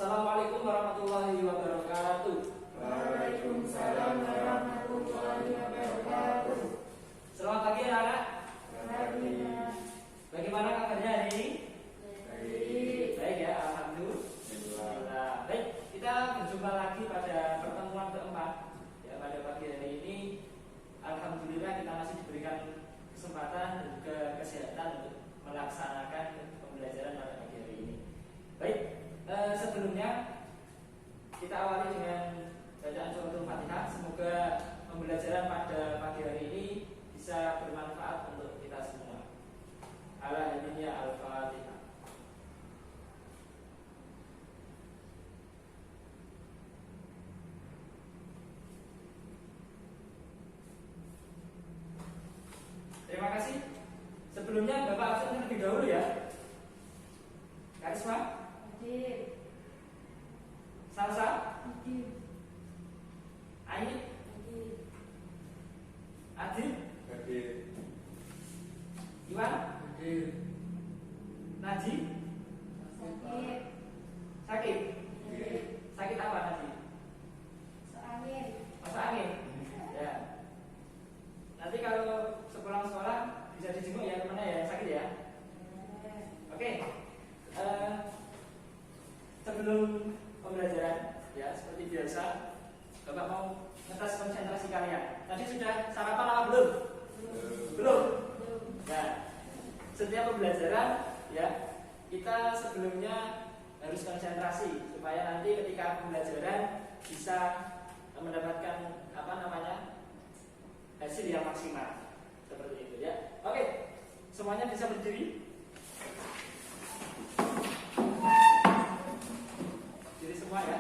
Assalamualaikum warahmatullahi wabarakatuh. Waalaikumsalam warahmatullahi wabarakatuh. Selamat pagi anak-anak. Pagi. Bagaimana kabarnya hari ini? Baik. Baik ya, alhamdulillah. Baik, kita berjumpa lagi pada pertemuan keempat. Ya, pada pagi hari ini, alhamdulillah kita masih diberikan kesempatan dan juga kesehatan untuk melaksanakan pembelajaran pada pagi hari ini. Baik, sebelumnya kita awali dengan bacaan suratul Fatihah. Semoga pembelajaran pada pagi hari ini bisa bermanfaat untuk kita semua. Alhamdulillah, Al-Fatihah. Terima kasih. Sebelumnya Bapak absen terlebih dahulu ya. Karisma? Hadir. Salsa? Hadir. Ain? Hadir. Adil? Hadir. Iwan? Hadir. Naji? Sakit. Sakit? Hadir. Sakit apa Naji? Seangin. Masuk angin? Ya. Nanti kalau sepulang sekolah bisa dijenguk ya temannya ya yang sakit ya. Oke. Sebelum pembelajaran ya seperti biasa, Bapak mau ngetes konsentrasi kalian. Tadi sudah sarapan apa belum? Belum. Nah, setiap pembelajaran ya kita sebelumnya harus konsentrasi supaya nanti ketika pembelajaran bisa mendapatkan hasil yang maksimal seperti itu ya. Oke, semuanya bisa berdiri. Jadi semua ya.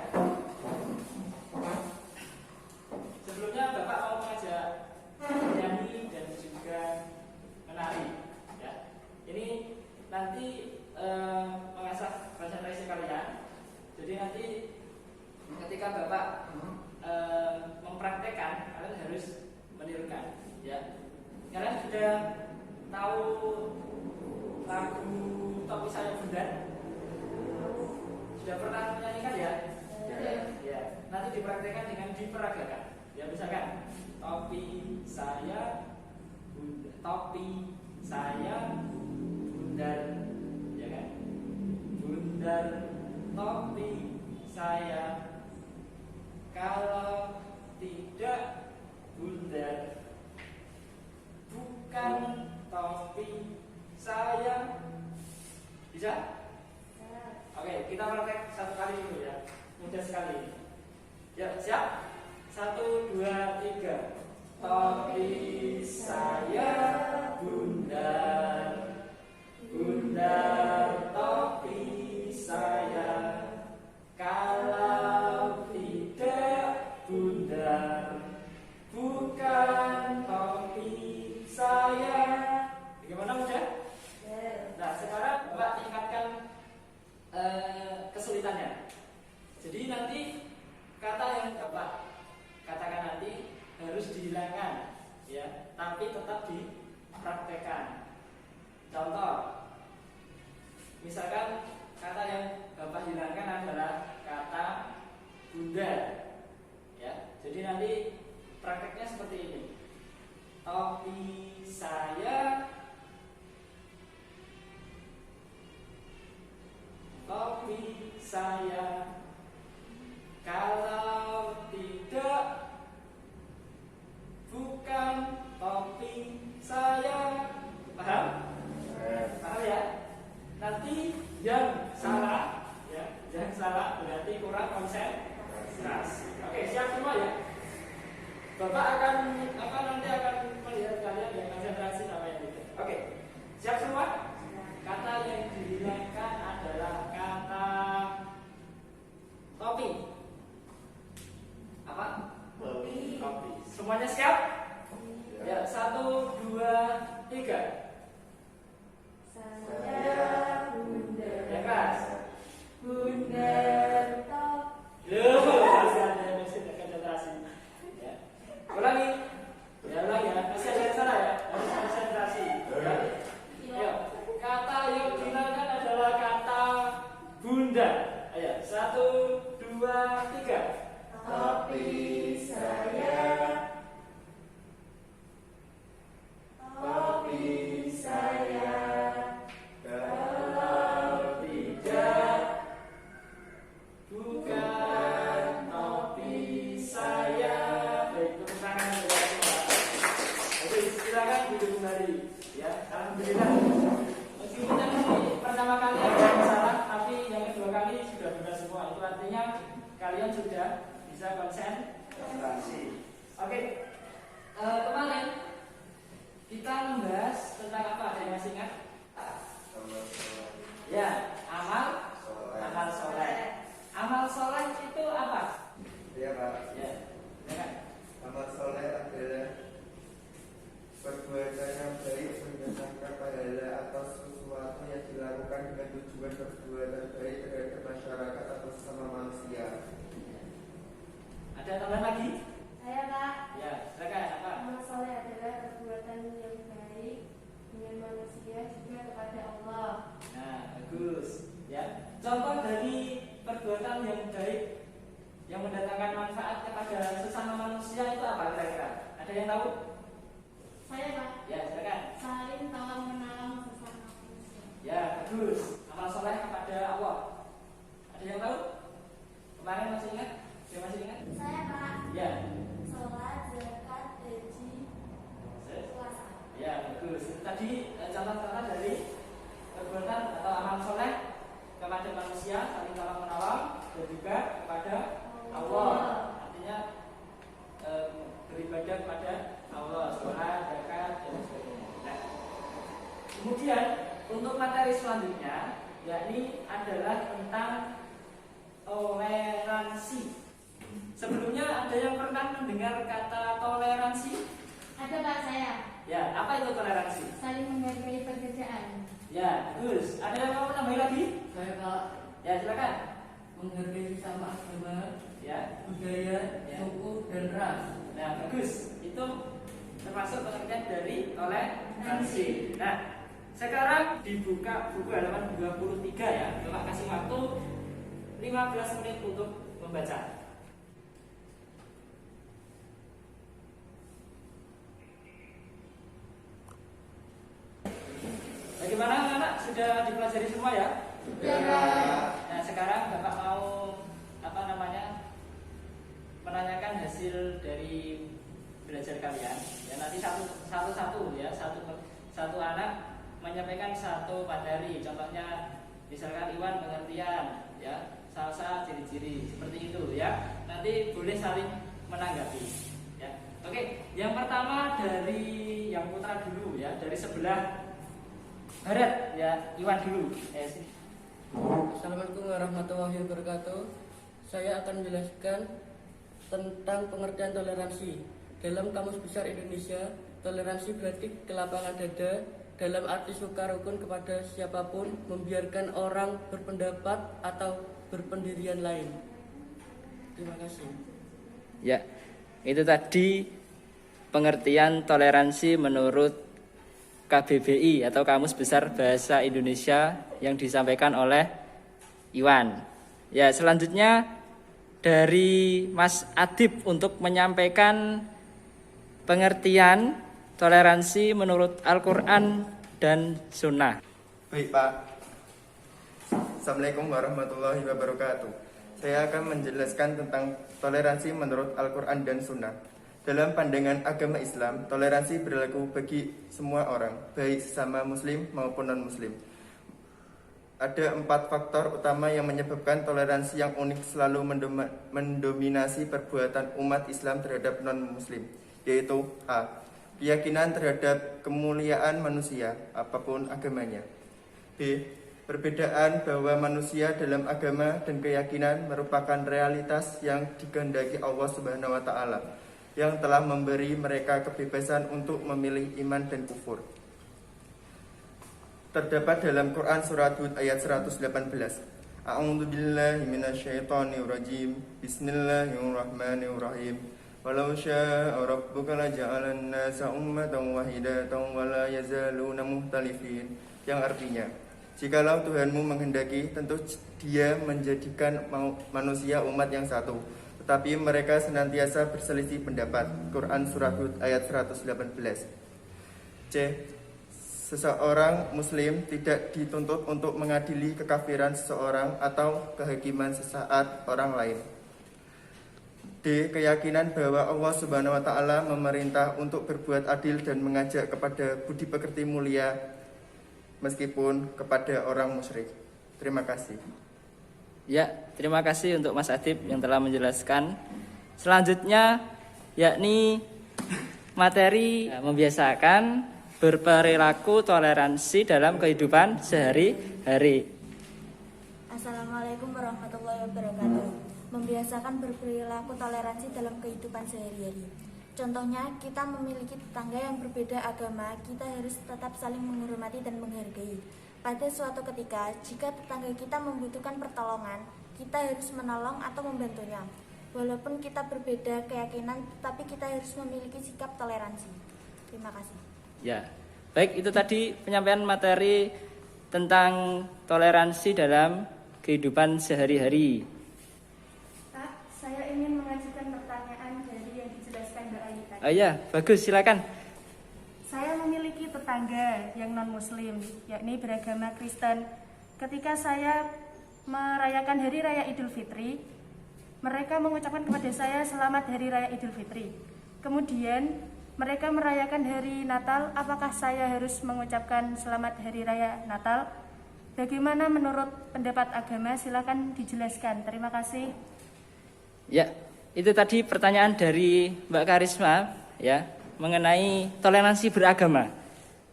Sebelumnya Bapak mau mengajak menyanyi dan juga menari ya. Ini nanti mengasah konsentrasi kalian. Jadi nanti ketika Bapak mempraktekkan, kalian harus menirukan ya. Kalian sudah tahu lagu Topi Saya Bundar? Sudah pernah menyanyikan ya? Ya. Nanti dipraktekkan dengan diperagakan. Ya misalkan topi saya bundar, topi saya bundar, ya kan? Bundar topi saya, kalau tidak bundar bukan topi saya. Bisa? Oke, kita praktek satu kali dulu ya. Mudah sekali. Ya, siap? 1, 2, 3. Topi saya bundar, bundar topi saya, kalau tidak bundar bukan topi saya. Bagaimana mudah? Nah, sekarang Bapak tingkatkan kesulitannya. Jadi nanti kata yang Bapak katakan nanti harus dihilangkan ya, tapi tetap dipraktekkan. Contoh, misalkan kata yang Bapak hilangkan adalah kata bundar ya. Jadi nanti prakteknya seperti ini. Topi saya, topi saya, kalau tidak bukan topi saya. Paham? Paham ya? Nanti yang salah ya, yang salah berarti kurang konsentrasi. Oke, siap semua ya? Bapak akan nanti akan melihat kalian yang konsentrasi sama yang itu. Oke, siap semua? Kata yang dihilangkan adalah kata topi. Apa? Topi. Topi. Semuanya siap? Ya, 1, 2, 3. Saya bundar. Ya keras. Bundar top. Loh, masih ada yang sudah konsentrasi. Ya. Ulangi. Ya ulangi ya. Masih ada yang salah ya. Harus konsentrasi. Ya. Kata yang dihilangkan adalah kata bundar. Ayo, 1, silakan duduk kembali. Ya, alhamdulillah. Meskipun yang ini pertama kali ada masalah, tapi yang kedua kali sudah benar semua. Itu artinya kalian sudah bisa konsentrasi. Oke, kemarin kita membahas tentang apa? Ada yang masih ingat? Ya, amal soleh. Amal soleh itu apa? Iya Pak. Ya, kan? Amal soleh adalah perbuatan yang baik mendatangkan pahala atau sesuatu yang dilakukan dengan tujuan perbuatan baik terhadap masyarakat atau sesama manusia. Ada tambahan lagi? Saya Pak. Ya, silakan apa? Amal soleh adalah perbuatan yang baik dengan manusia juga kepada Allah. Nah, bagus. Ya, contoh dari perbuatan yang baik yang mendatangkan manfaat kepada sesama manusia itu apa kira-kira? Ada yang tahu? Saya Pak. Ya, silakan. Saling tolong menolong sesama manusia. Ya, bagus. Amal soleh kepada Allah. Ada yang tahu? Kemarin masih ingat? Dia masih ingat? Saya Pak. Ya. Sholat, zakat, haji, puasa. Ya, bagus. Tadi contoh-contoh dari perbuatan atau amal soleh kepada manusia, saling tolong menolong, dan juga kepada Allah. Artinya beribadah kepada Allah, sholat, zakat, dan sebagainya. Nah, kemudian untuk materi selanjutnya, yakni adalah tentang toleransi. Sebelumnya ada yang pernah mendengar kata toleransi? Ada Pak saya. Ya, apa itu toleransi? Saling menghargai perbedaan. Ya, bagus. Ada yang mau tambah lagi? Saya Pak, Ya, silakan. menghargai sesama agama, Ya. budaya, Ya. suku, dan ras. Nah, bagus. Itu termasuk pengertian dari toleransi. Nah, sekarang dibuka buku halaman 23 ya. Coba kasih waktu 15 menit untuk membaca. Bagaimana anak-anak? Sudah dipelajari semua ya? Nah, sekarang Bapak mau menanyakan hasil dari belajar kalian. Ya, nanti satu-satu ya, satu anak menyampaikan satu materi. Contohnya misalkan Iwan pengertian, ya, Salsa ciri-ciri seperti itu ya. Nanti boleh saling menanggapi. Ya. Oke, yang pertama dari yang putra dulu ya, dari sebelah barat ya, Iwan dulu. Sini. Assalamualaikum warahmatullahi wabarakatuh. Saya akan menjelaskan tentang pengertian toleransi. Dalam Kamus Besar Indonesia, toleransi berarti kelapangan dada dalam arti suka rukun kepada siapapun, membiarkan orang berpendapat atau berpendirian lain. Terima kasih. Ya, itu tadi pengertian toleransi menurut KBBI atau Kamus Besar Bahasa Indonesia yang disampaikan oleh Iwan. Ya, selanjutnya dari Mas Adib untuk menyampaikan pengertian toleransi menurut Al-Quran dan Sunnah. Baik Pak. Assalamualaikum warahmatullahi wabarakatuh. Saya akan menjelaskan tentang toleransi menurut Al-Quran dan Sunnah. Dalam pandangan agama Islam, toleransi berlaku bagi semua orang, baik sesama muslim maupun non-muslim. Ada 4 faktor utama yang menyebabkan toleransi yang unik selalu mendominasi perbuatan umat Islam terhadap non-muslim, yaitu A. Keyakinan terhadap kemuliaan manusia, apapun agamanya. B. Perbedaan bahwa manusia dalam agama dan keyakinan merupakan realitas yang dikehendaki Allah Subhanahu wa Ta'ala, yang telah memberi mereka kebebasan untuk memilih iman dan kufur. Terdapat dalam Quran Surat Hud ayat 118. A'udzu billahi minasyaitonir rajim. Bismillahirrahmanirrahim. Walau syaa rabbuka laja'alan nasa ummatan wahidatan wa la yazaluna mukhtalifin. Yang artinya, jikalau Tuhanmu menghendaki, tentu Dia menjadikan manusia umat yang satu, tetapi mereka senantiasa berselisih pendapat. Quran Surah Hud ayat 118. C. Seseorang muslim tidak dituntut untuk mengadili kekafiran seseorang atau kehakiman sesaat orang lain. D. Keyakinan bahwa Allah Subhanahu wa taala memerintah untuk berbuat adil dan mengajak kepada budi pekerti mulia meskipun kepada orang musyrik. Terima kasih. Ya, terima kasih untuk Mas Adib yang telah menjelaskan. Selanjutnya yakni materi membiasakan berperilaku toleransi dalam kehidupan sehari-hari. Assalamualaikum warahmatullahi wabarakatuh. Membiasakan berperilaku toleransi dalam kehidupan sehari-hari. Contohnya, kita memiliki tetangga yang berbeda agama, kita harus tetap saling menghormati dan menghargai. Pada suatu ketika, jika tetangga kita membutuhkan pertolongan, kita harus menolong atau membantunya. Walaupun kita berbeda keyakinan, tetapi kita harus memiliki sikap toleransi. Terima kasih. Ya, baik, itu tadi penyampaian materi tentang toleransi dalam kehidupan sehari-hari. Pak, saya ingin mengajukan pertanyaan dari yang dijelaskan Mbak Ayu tadi. Ya, bagus, silakan. Saya memiliki tetangga yang non-muslim, yakni beragama Kristen. Ketika saya merayakan Hari Raya Idul Fitri, mereka mengucapkan kepada saya selamat Hari Raya Idul Fitri. Kemudian mereka merayakan Hari Natal, apakah saya harus mengucapkan selamat Hari Raya Natal? Bagaimana menurut pendapat agama? Silakan dijelaskan. Terima kasih. Ya, itu tadi pertanyaan dari Mbak Karisma ya, mengenai toleransi beragama.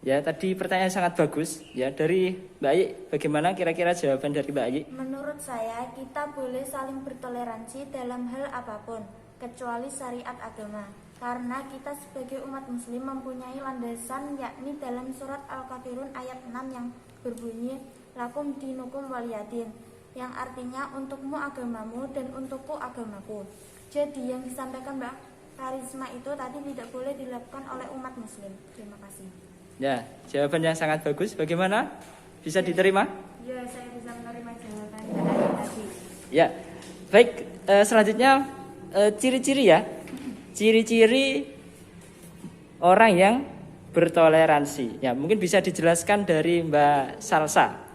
Ya, tadi pertanyaan sangat bagus ya. Dari Mbak Ayi, bagaimana kira-kira jawaban dari Mbak Ayi? Menurut saya, kita boleh saling bertoleransi dalam hal apapun, kecuali syariat agama. Karena kita sebagai umat muslim mempunyai landasan, yakni dalam surat Al-Kafirun ayat 6 yang berbunyi lakum dinukum waliyadin, yang artinya untukmu agamamu dan untukku agamaku. Jadi yang disampaikan Mbak Karisma itu tadi tidak boleh dilakukan oleh umat muslim. Terima kasih. Ya, jawabannya sangat bagus. Bagaimana? Bisa diterima? Ya, saya bisa menerima jawaban dari tadi. Ya, baik. Selanjutnya ciri-ciri ya. Ciri-ciri orang yang bertoleransi. Ya, mungkin bisa dijelaskan dari Mbak Salsa.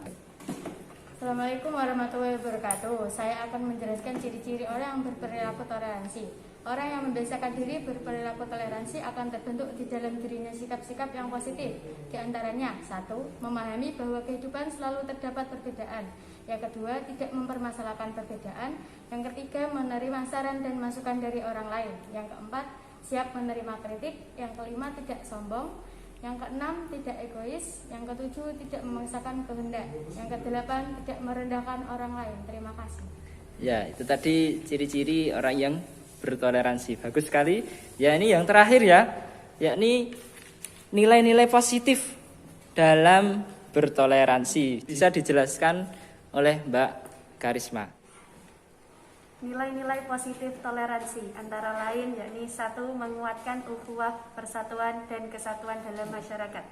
Assalamualaikum warahmatullahi wabarakatuh. Saya akan menjelaskan ciri-ciri orang yang berperilaku toleransi. Orang yang membiasakan diri berperilaku toleransi akan terbentuk di dalam dirinya sikap-sikap yang positif. Di antaranya, 1. Memahami bahwa kehidupan selalu terdapat perbedaan. Yang kedua, tidak mempermasalahkan perbedaan. Yang ketiga, menerima saran dan masukan dari orang lain. Yang keempat, siap menerima kritik. Yang kelima, tidak sombong. Yang keenam, tidak egois. Yang ketujuh, tidak memaksakan kehendak. Yang kedelapan, tidak merendahkan orang lain. Terima kasih. Ya, itu tadi ciri-ciri orang yang bertoleransi. Bagus sekali. Ya, ini yang terakhir ya, yakni nilai-nilai positif dalam bertoleransi. Bisa dijelaskan oleh Mbak Karisma. Nilai-nilai positif toleransi antara lain yakni 1. Menguatkan ukhuwah, persatuan dan kesatuan dalam masyarakat.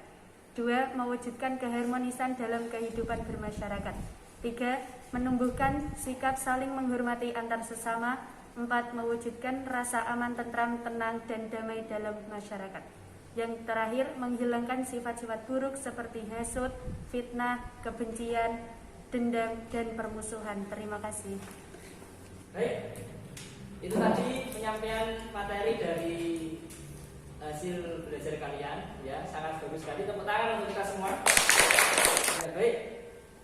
2. Mewujudkan keharmonisan dalam kehidupan bermasyarakat. 3. Menumbuhkan sikap saling menghormati antar sesama. 4. Mewujudkan rasa aman, tentram, tenang dan damai dalam masyarakat. Yang terakhir, menghilangkan sifat-sifat buruk seperti hasut, fitnah, kebencian, dendam dan permusuhan. Terima kasih. Baik, itu tadi penyampaian materi dari hasil belajar kalian ya, sangat bagus sekali. Tepuk tangan untuk kita semua. Ya, baik,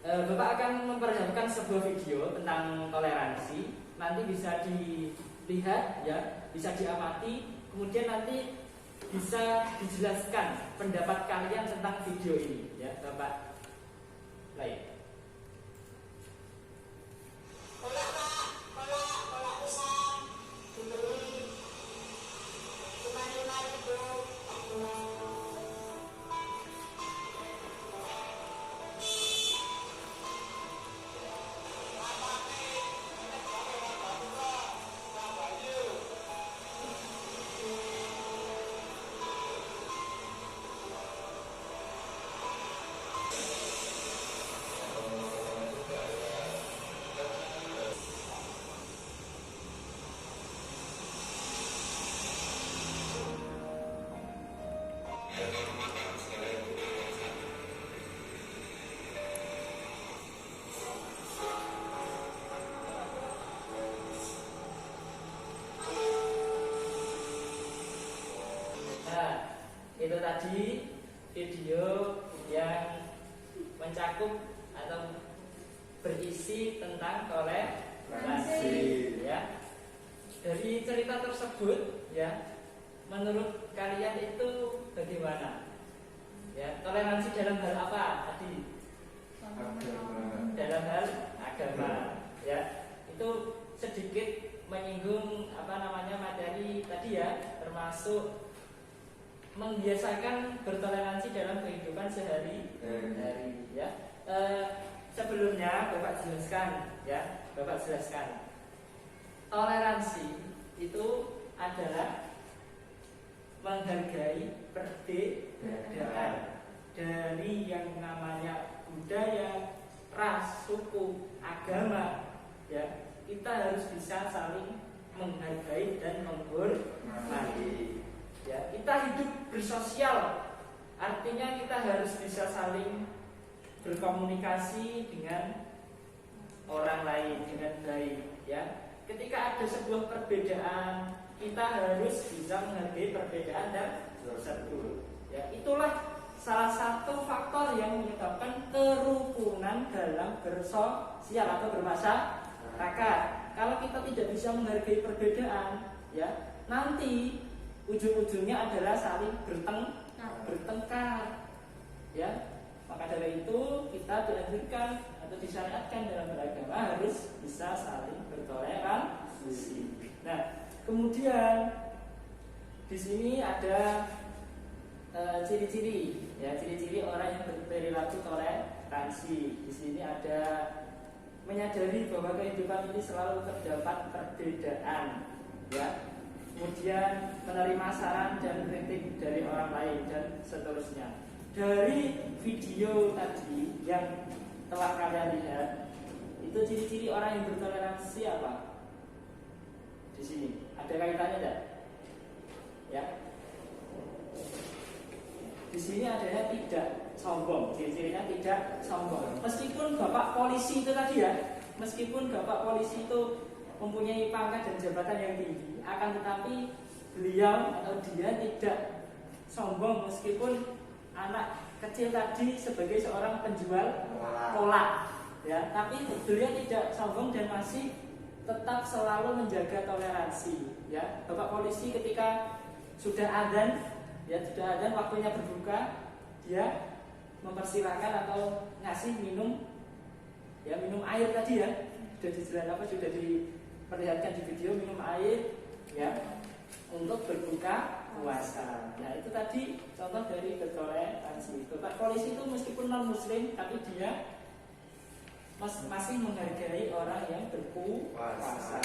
Bapak akan memperlihatkan sebuah video tentang toleransi. Nanti bisa dilihat ya, bisa diamati, kemudian nanti bisa dijelaskan pendapat kalian tentang video ini ya, Bapak. Baik. video yang mencakup atau berisi tentang toleransi ya. Dari cerita tersebut ya, menurut kalian itu bagaimana? Ya, toleransi dalam hal apa tadi? Agama. Dalam hal agama ya. Itu sedikit menyinggung materi tadi ya, termasuk membiasakan bertoleransi dalam kehidupan sehari-hari ya. Sebelumnya Bapak jelaskan toleransi itu adalah menghargai perbedaan dari yang namanya budaya, ras, suku, agama ya. Kita harus bisa saling menghargai dan menghormati ya. Kita hidup bersosial, artinya kita harus bisa saling berkomunikasi dengan orang lain dengan baik ya. Ketika ada sebuah perbedaan, kita harus bisa menghargai perbedaan tersebut ya. Itulah salah satu faktor yang menyebabkan kerukunan dalam bersosial atau bermasyarakat. Kalau kita tidak bisa menghargai perbedaan ya, nanti ujung-ujungnya adalah saling bertengkar ya. Maka dari itu kita dianjurkan atau disyariatkan dalam beragama harus bisa saling bertoleransi. Nah, kemudian di sini ada ciri-ciri ya, ciri-ciri orang yang berperilaku toleransi. Di sini ada menyadari bahwa kehidupan ini selalu terdapat perbedaan ya. Kemudian menerima saran dan kritik dari orang lain dan seterusnya. Dari video tadi yang telah kalian lihat, itu ciri-ciri orang yang bertoleransi apa? Di sini ada kaitannya tidak? Ya. Di sini adanya tidak sombong, ciri-cirinya tidak sombong. Meskipun bapak polisi itu tadi ya, meskipun bapak polisi itu mempunyai pangkat dan jabatan yang tinggi, akan tetapi beliau atau dia tidak sombong meskipun anak kecil tadi sebagai seorang penjual kolak ya, tapi beliau tidak sombong dan masih tetap selalu menjaga toleransi ya. Bapak polisi ketika sudah adzan waktunya berbuka, dia mempersilahkan atau ngasih minum air tadi ya. Sudah diperlihatkan di video, minum air ya untuk berbuka puasa. Nah, itu tadi contoh dari bertoleransi. Bapak polisi itu meskipun non muslim tapi dia masih menghargai orang yang berpuasa.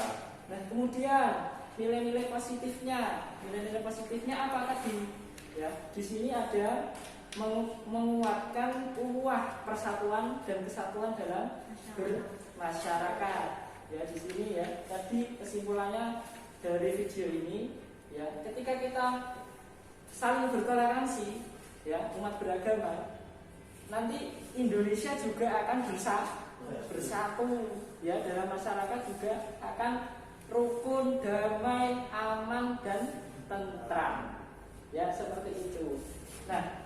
Nah, kemudian nilai-nilai positifnya apa tadi? Ya, di sini ada menguatkan ukhuwah, persatuan dan kesatuan dalam bermasyarakat. Ya, di sini ya. Tadi kesimpulannya dari video ini ya, ketika kita saling bertoleransi ya, umat beragama, nanti Indonesia juga akan bersatu ya, dalam masyarakat juga akan rukun, damai, aman dan tentram ya, seperti itu. Nah,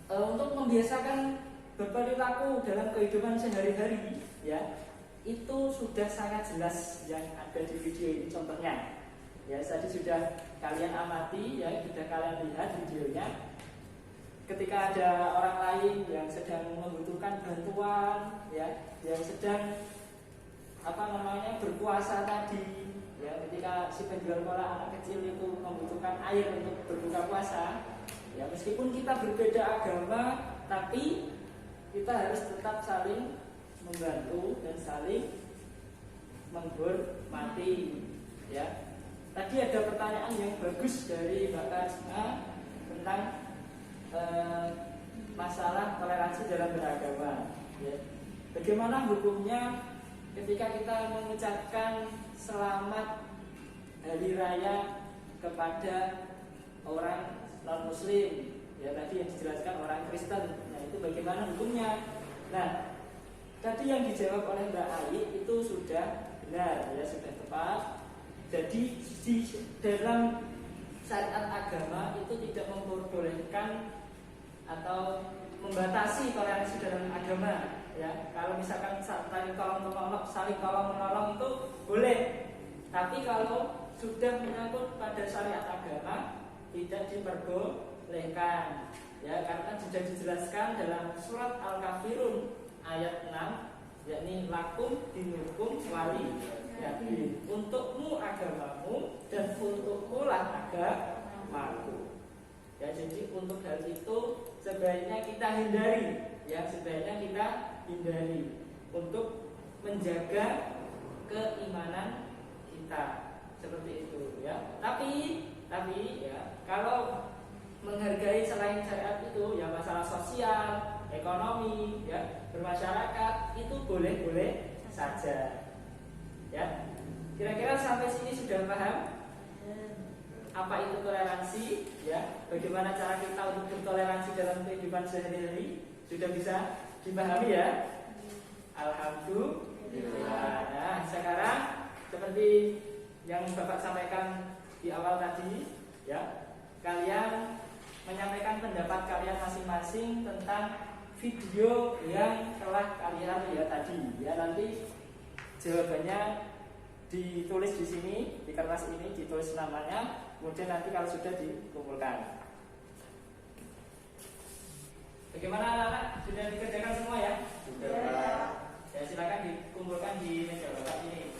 untuk membiasakan berperilaku dalam kehidupan sehari-hari ya, itu sudah sangat jelas yang ada di video ini contohnya. Ya, tadi sudah kalian amati ya, sudah kalian lihat videonya. Ketika ada orang lain yang sedang membutuhkan bantuan ya, yang sedang berpuasa tadi ya, ketika si penjual kolak anak kecil itu membutuhkan air untuk berbuka puasa ya, meskipun kita berbeda agama tapi kita harus tetap saling membantu dan saling menghormati ya. Tadi ada pertanyaan yang bagus dari Mbak Kajma tentang masalah toleransi dalam beragama ya. Bagaimana hukumnya ketika kita mengucapkan selamat hari raya kepada orang non muslim ya, tadi yang dijelaskan orang Kristen. Nah, itu bagaimana hukumnya? Nah, tadi yang dijawab oleh Mbak Ai itu sudah benar ya, sudah tepat. Jadi di dalam syariat agama itu tidak memperbolehkan membatasi toleransi dalam agama. Ya, kalau misalkan saling tolong menolong itu boleh, tapi kalau sudah menyangkut pada syariat agama tidak diperbolehkan. Ya, karena sudah dijelaskan dalam surat Al-Kafirun ayat 6, yakni lakum dinukum wali yakin, untukmu agamamu dan untukku lah agamaku. Ya, jadi untuk hal itu sebaiknya kita hindari, ya sebaiknya kita hindari untuk menjaga keimanan kita seperti itu, ya. Tapi ya kalau menghargai selain syariat itu, ya masalah sosial, ekonomi, ya bermasyarakat itu boleh-boleh saja. Ya, kira-kira sampai sini sudah paham apa itu toleransi, ya? Bagaimana cara kita untuk bertoleransi dalam kehidupan sehari-hari? Sudah bisa dipahami ya? Alhamdulillah. Nah, sekarang seperti yang Bapak sampaikan di awal tadi, ya, kalian menyampaikan pendapat kalian masing-masing tentang video yang telah kalian lihat tadi. Ya, nanti jawabannya ditulis di sini, di kertas ini ditulis namanya, kemudian nanti kalau sudah dikumpulkan. Bagaimana anak-anak? Sudah dikerjakan semua ya? Sudah. Ya, silakan dikumpulkan di meja Bapak ini.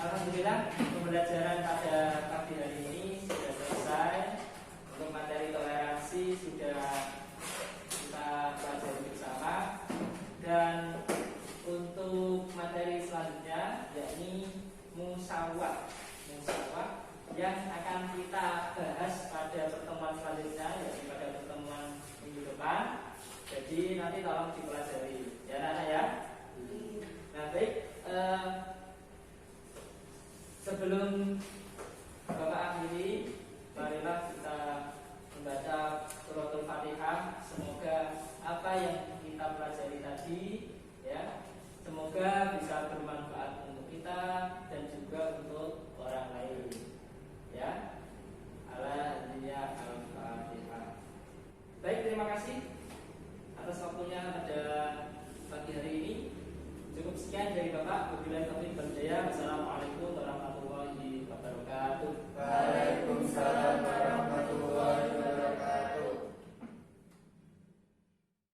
Alhamdulillah, pembelajaran pada pagi hari ini sudah selesai. Untuk materi toleransi sudah kita pelajari bersama, dan untuk materi selanjutnya yakni musawah yang akan kita bahas pada pertemuan selanjutnya, yaitu pada pertemuan minggu depan. Jadi nanti tolong dipelajari ya anak-anak ya. Nah, baik, sebelum Bapak akhiri, marilah kita membaca suratul Fatihah. Semoga apa yang kita pelajari tadi, ya, semoga bisa bermanfaat untuk kita dan juga untuk orang lain. Ya, Alhamdulillah, Al-Fatihah. Baik, terima kasih atas waktunya pada pagi hari ini. Cukup sekian dari Bapak. Wabillahi taufiq wal hidayah. Wassalamualaikum warahmatullahi wabarakatuh.